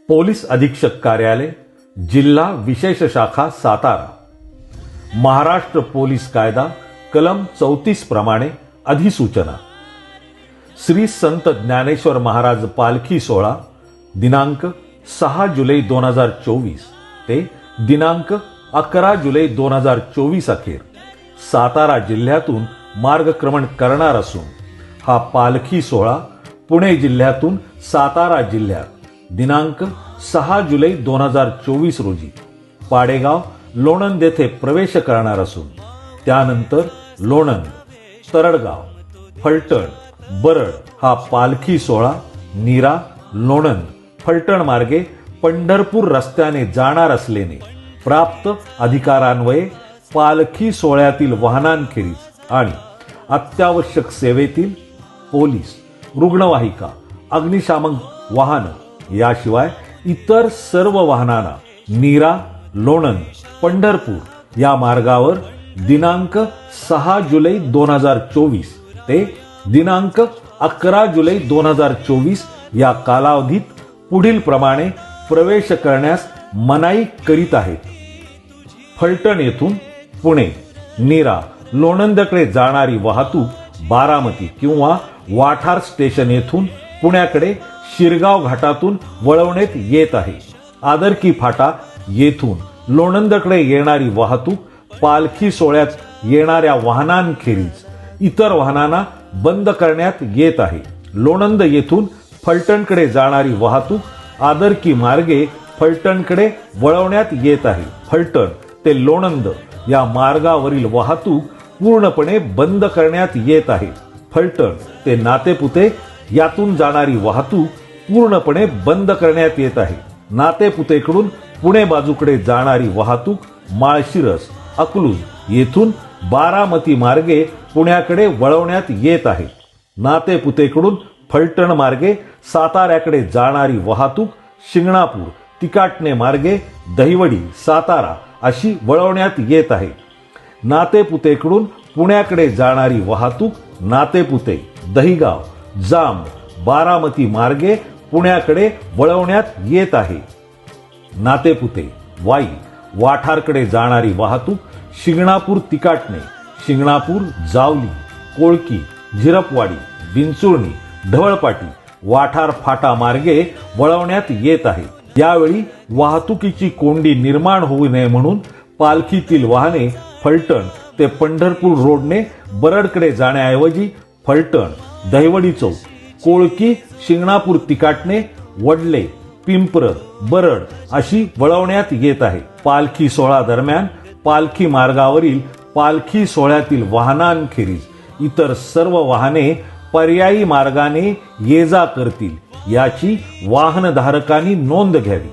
Police अधीक्षक कार्यालय, जिल्हा विशेष शाखा सातारा. महाराष्ट्र पोलीस कायदा कलम 34 प्रमाणे अधिसूचना. श्री संत ज्ञानेश्वर महाराज पालखी सोहळा दिनांक 6 जुलै 2024 ते दिनांक 11 जुलै 2024 अखेर सातारा जिल्ह्यातून मार्गक्रमण करणार असून हा पालखी सोहळा पुणे जिल्ह्यातून सातारा जिल्ह्यात दिनांक 6 जुलै 2024 रोजी पाडेगाव लोणंद येथे प्रवेश करणार असून त्यानंतर लोणंद, तरडगाव, फलटण, बरड हा पालखी सोहळा नीरा, लोणंद, फलटण मार्गे पंढरपूर रस्त्याने जाणार असल्याने प्राप्त अधिकारान्वये पालखी सोहळ्यातील वाहनांखेरीज आणि अत्यावश्यक सेवेतील पोलीस, रुग्णवाहिका, अग्निशामक वाहन याशिवाय इतर सर्व वाहनांना नीरा, लोणंद, पंढरपूर या मार्गावर दिनांक 6 जुलै 2024 ते दिनांक 11 जुलै 2024 या कालावधीत पुढील प्रमाणे प्रवेश करण्यास मनाई करीत आहेत. फलटण येथून पुणे, नीरा, लोणंदकडे जाणारी वाहतूक बारामती किंवा वाठार स्टेशन येथून पुण्याकडे शिरगाव घाटातून वळवण्यात येत आहे. आदरकी फाटा येथून लोणंदकडे येणारी वाहतूक पालखी सोहळ्यात येणाऱ्या वाहनांखेरीज इतर वाहनांना बंद करण्यात येत आहे. लोणंद येथून फलटणकडे जाणारी वाहतूक आदरकी मार्गे फलटणकडे वळवण्यात येत आहे. फलटण ते लोणंद या मार्गावरील वाहतूक पूर्णपणे बंद करण्यात येत आहे. फलटण ते नातेपुते यातून जाणारी वाहतूक पूर्णपणे बंद करण्यात येत आहे. नातेपुतेकडून पुणे बाजूकडे जाणारी वाहतूक माळशिरस, अकलूज येथून बारामती मार्गे पुण्याकडे वळवण्यात येत आहे. नातेपुतेकडून फलटण मार्गे साताऱ्याकडे जाणारी वाहतूक शिंगणापूर, तिकाटणे मार्गे दहिवडी, सातारा अशी वळवण्यात येत आहे. नातेपुतेकडून पुण्याकडे जाणारी वाहतूक नातेपुते, दहिगाव, जांब, बारामती मार्गे पुण्याकडे वळवण्यात येत आहे. नातेपुते, वाई, वाठारकडे जाणारी वाहतूक शिंगणापूर, तिकाटणे, शिंगणापूर, जावली, कोळकी, झिरपवाडी, विंचुर्णी, ढवळपाटी, वाठार फाटा मार्गे वळवण्यात येत आहे. यावेळी वाहतुकीची कोंडी निर्माण होऊ नये म्हणून पालखीतील वाहने फलटण ते पंढरपूर रोडने बरडकडे जाण्याऐवजी फलटण, दहिवडी चौक, कोळकी, शिंगणापूर, तिकाटणे, वडले, पिंपरद, बरड अशी वळवण्यात येत आहे. पालखी सोहळा दरम्यान पालखी मार्गावरील पालखी सोहळ्यातील वाहनांखेरीज इतर सर्व वाहने पर्यायी मार्गाने ये जा करतील याची वाहनधारकांनी नोंद घ्यावी.